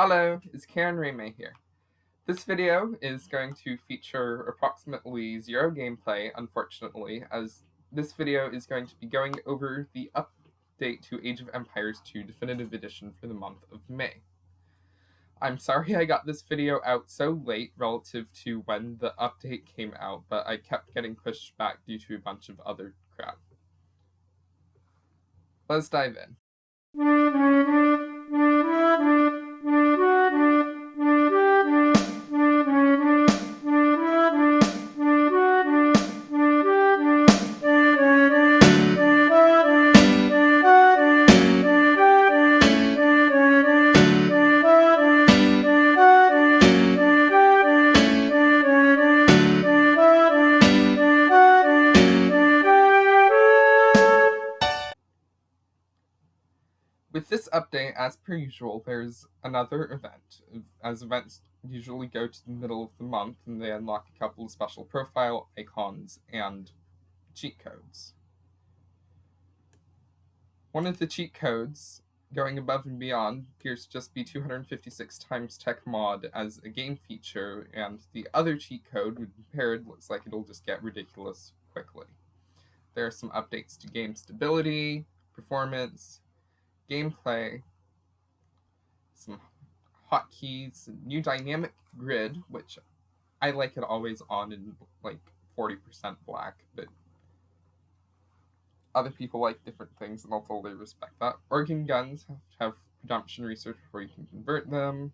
Hello, it's Karen Raymay here. This video is going to feature approximately zero gameplay, unfortunately, as this video is going to be going over the update to Age of Empires 2 Definitive Edition for the month of May. I'm sorry I got this video out so late relative to when the update came out, but I kept getting pushed back due to a bunch of other crap. Let's dive in. With this update, as per usual, there's another event, as events usually go to the middle of the month and they unlock a couple of special profile icons and cheat codes. One of the cheat codes, going above and beyond, appears to just be 256 times tech mod as a game feature, and the other cheat code, when paired, looks like it'll just get ridiculous quickly. There are some updates to game stability, performance, gameplay, some hotkeys, new dynamic grid, which I like it always on in like 40% black, but other people like different things and I'll totally respect that. Organ guns have production research before you can convert them.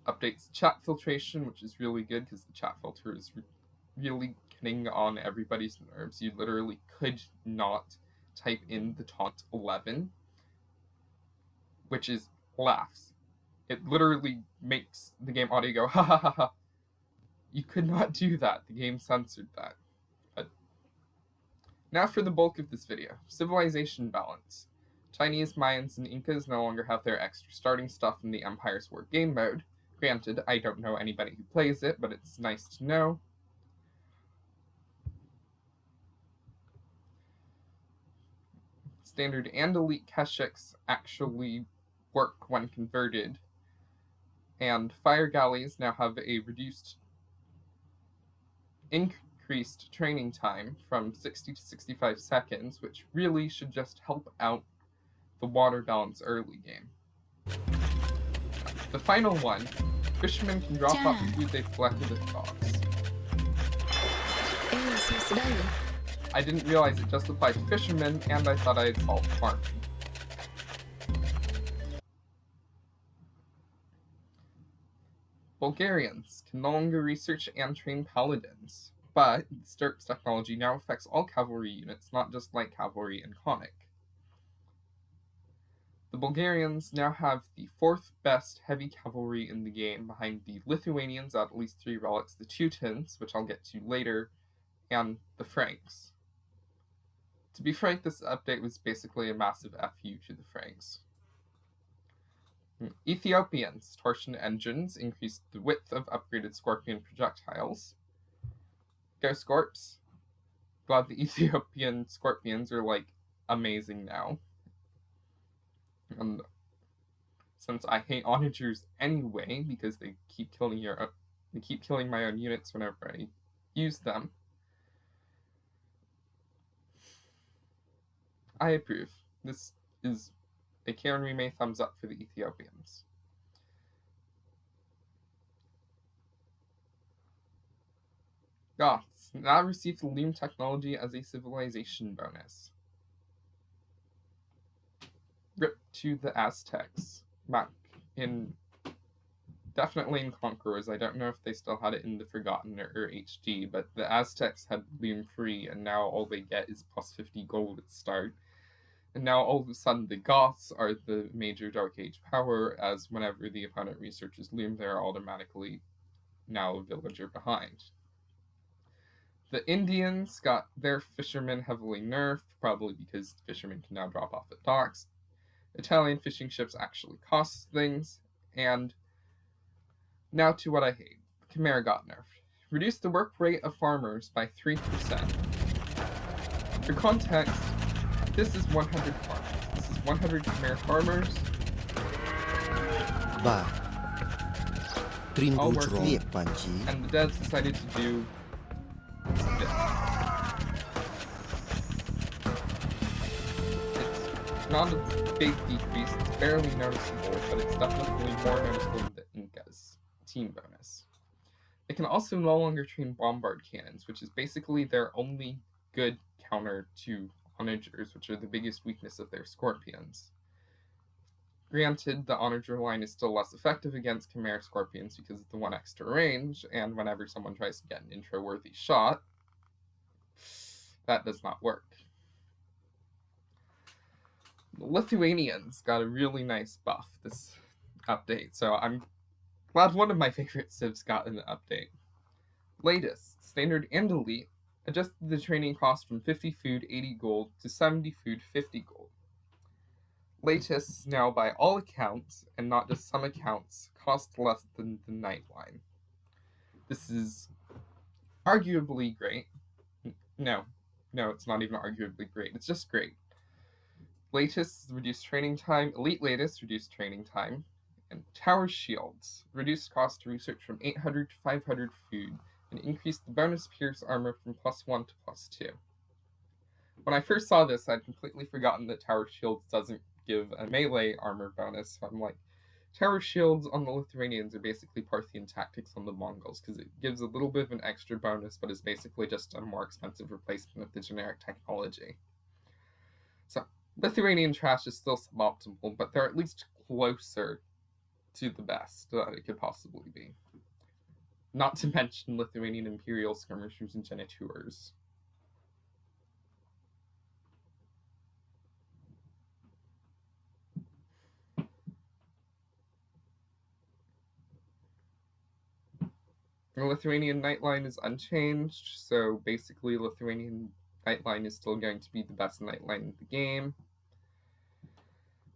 Updates chat filtration, which is really good because the chat filter is really getting on everybody's nerves. You literally could not type in the taunt 11, which is laughs. It literally makes the game audio go ha ha ha ha. You could not do that. The game censored that. But now for the bulk of this video. Civilization balance. Chinese, Mayans, and Incas no longer have their extra starting stuff in the Empire's War game mode. Granted, I don't know anybody who plays it, but it's nice to know. Standard and elite Keshiks actually work when converted, and fire galleys now have a increased training time from 60 to 65 seconds, which really should just help out the water balance early game. The final one, fishermen can drop off the food they've collected at docks. I didn't realize it just applied to fishermen, and I thought I had solved farming. Bulgarians can no longer research and train paladins, but Stirp's technology now affects all cavalry units, not just light cavalry and Conic. The Bulgarians now have the 4th best heavy cavalry in the game, behind the Lithuanians at least 3 relics, the Teutons, which I'll get to later, and the Franks. To be frank, this update was basically a massive FU to the Franks. Ethiopians' torsion engines increased the width of upgraded Scorpion projectiles. Go Scorps. Glad the Ethiopian Scorpions are like amazing now. And since I hate onagers anyway because they keep killing my own units whenever I use them, I approve. This is a Karen Raymay thumbs up for the Ethiopians. Goths now receive the Loom technology as a civilization bonus. Rip to the Aztecs. Back in... definitely in Conquerors. I don't know if they still had it in the Forgotten or HD, but the Aztecs had Loom free, and now all they get is plus 50 gold at start. And now all of a sudden the Goths are the major Dark Age power, as whenever the opponent researches Loom, they're automatically now a villager behind. The Indians got their fishermen heavily nerfed, probably because fishermen can now drop off at docks. Italian fishing ships actually cost things, and now to what I hate. Khmer got nerfed. Reduced the work rate of farmers by 3%. For context, this is 100 farmers. This is 100 Khmer farmers Ba, All Trindu working. Jrong Panji, And the devs decided to do this. It's not a big decrease, it's barely noticeable, but it's definitely more noticeable than the Inca's team bonus. They can also no longer train bombard cannons, which is basically their only good counter to onagers, which are the biggest weakness of their scorpions. Granted, the onager line is still less effective against Khmer scorpions because of the 1 extra range, and whenever someone tries to get an intro-worthy shot, that does not work. The Lithuanians got a really nice buff this update, so I'm glad one of my favorite civs got an update. Latest, Standard and Elite, adjusted the training cost from 50 food, 80 gold, to 70 food, 50 gold. Latest, now by all accounts, and not just some accounts, cost less than the Nightline. This is arguably great. No, it's not even arguably great. It's just great. Latest, reduced training time. Elite Latest, reduced training time. And Tower Shields, reduced cost to research from 800 to 500 food, and increased the bonus pierce armor from +1 to +2. When I first saw this, I'd completely forgotten that Tower Shields doesn't give a melee armor bonus, so I'm like, Tower Shields on the Lithuanians are basically Parthian tactics on the Mongols, because it gives a little bit of an extra bonus, but is basically just a more expensive replacement of the generic technology. So, Lithuanian trash is still suboptimal, but they're at least closer to the best that it could possibly be. Not to mention Lithuanian Imperial skirmishers and genitours. The Lithuanian Nightline is unchanged, so basically Lithuanian Nightline is still going to be the best Nightline in the game.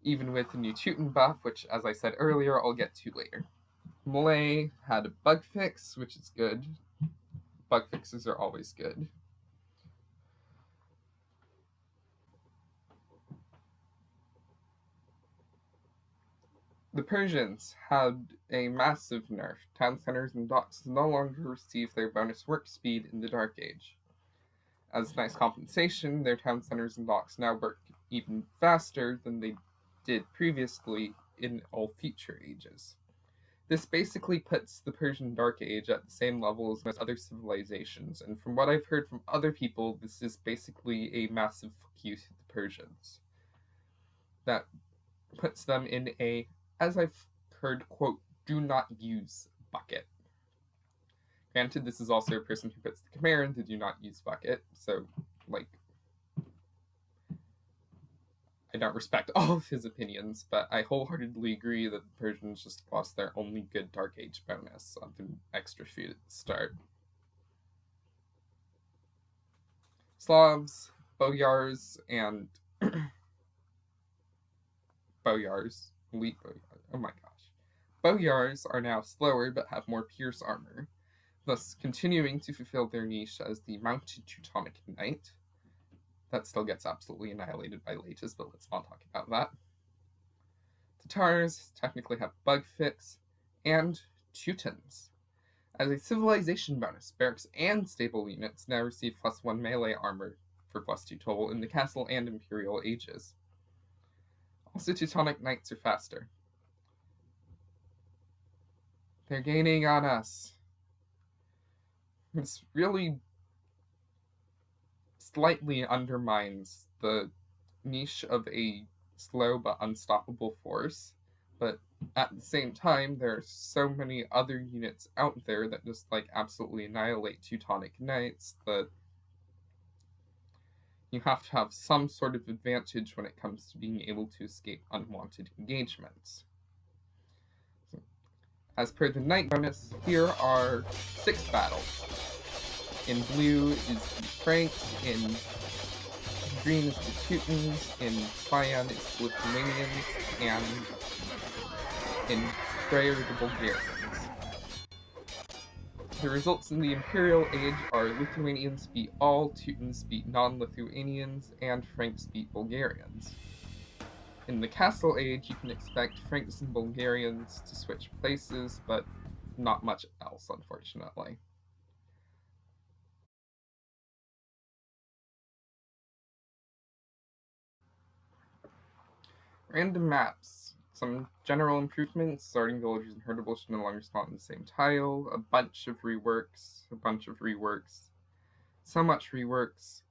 Even with the new Teuton buff, which, as I said earlier, I'll get to later. Malay had a bug fix, which is good. Bug fixes are always good. The Persians had a massive nerf. Town centers and docks no longer receive their bonus work speed in the Dark Age. As nice compensation, their town centers and docks now work even faster than they did previously in all future ages. This basically puts the Persian Dark Age at the same level as most other civilizations, and from what I've heard from other people, this is basically a massive fuck you to the Persians. That puts them in a, as I've heard, quote, do not use bucket. Granted, this is also a person who puts the Khmer in the do not use bucket, so, like, I don't respect all of his opinions, but I wholeheartedly agree that the Persians just lost their only good Dark Age bonus of an extra food at the start. Slavs, Boyars, and Boyars, elite Boyars, oh my gosh. Boyars are now slower but have more pierce armor, thus continuing to fulfill their niche as the mounted Teutonic Knight. That still gets absolutely annihilated by Latest, but let's not talk about that. Tatars technically have bug fix, and Teutons. As a civilization bonus, barracks and stable units now receive +1 melee armor for +2 total in the Castle and Imperial Ages. Also, Teutonic Knights are faster. They're gaining on us. This really slightly undermines the niche of a slow but unstoppable force, but at the same time, there are so many other units out there that just, like, absolutely annihilate Teutonic Knights that you have to have some sort of advantage when it comes to being able to escape unwanted engagements. So, as per the Knight bonus, here are 6 battles. In blue is the Franks, in green is the Teutons, in cyan is the Lithuanians, and in gray are the Bulgarians. The results in the Imperial Age are Lithuanians beat all, Teutons beat non-Lithuanians, and Franks beat Bulgarians. In the Castle Age, you can expect Franks and Bulgarians to switch places, but not much else, unfortunately. Random maps. Some general improvements, starting villagers and herdables should no longer spawn in the same tile, a bunch of reworks, so much reworks.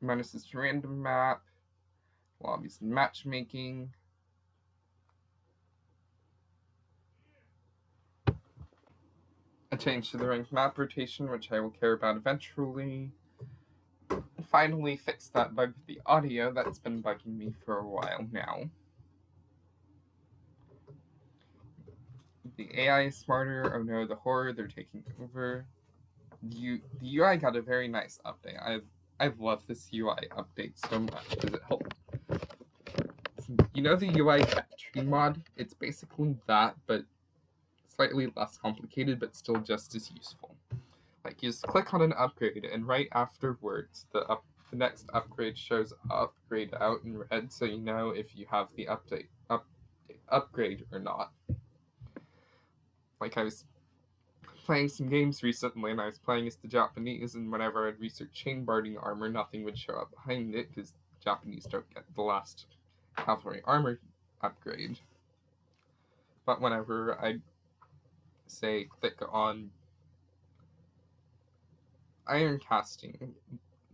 Menaces to random map, lobbies and matchmaking. A change to the ranked map rotation, which I will care about eventually. And finally, fix that bug with the audio that's been bugging me for a while now. The AI is smarter. Oh no, the horror, they're taking over. The UI got a very nice update. I've loved this UI update so much because it helped. You know the UI tree mod? It's basically that, but slightly less complicated, but still just as useful. Like, you just click on an upgrade, and right afterwards, the next upgrade shows up grayed out in red, so you know if you have the upgrade or not. Like, I was playing some games recently, and I was playing as the Japanese, and whenever I'd research chain barding armor, nothing would show up behind it, because Japanese don't get the last cavalry armor upgrade. But whenever I'd, say, click on iron casting,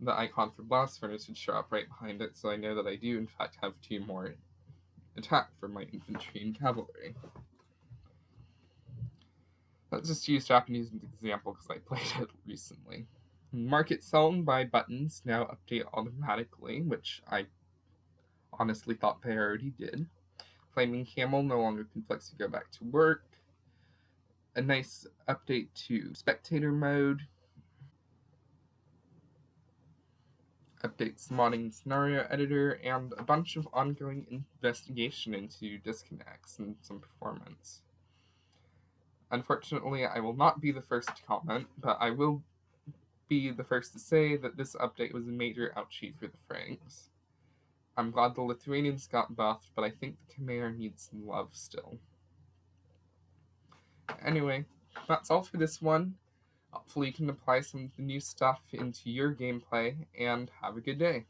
the icon for blast furnace would show up right behind it, so I know that I do in fact have 2 more attack for my infantry and cavalry. Let's just use Japanese as an example because I played it recently. Market selling by buttons now update automatically, which I honestly thought they already did. Flaming Camel no longer conflicts to go back to work. A nice update to spectator mode. Updates modding scenario editor, and a bunch of ongoing investigation into disconnects and some performance. Unfortunately, I will not be the first to comment, but I will be the first to say that this update was a major ouchie for the Franks. I'm glad the Lithuanians got buffed, but I think the Khmer needs some love still. Anyway, that's all for this one. Hopefully you can apply some of the new stuff into your gameplay, and have a good day.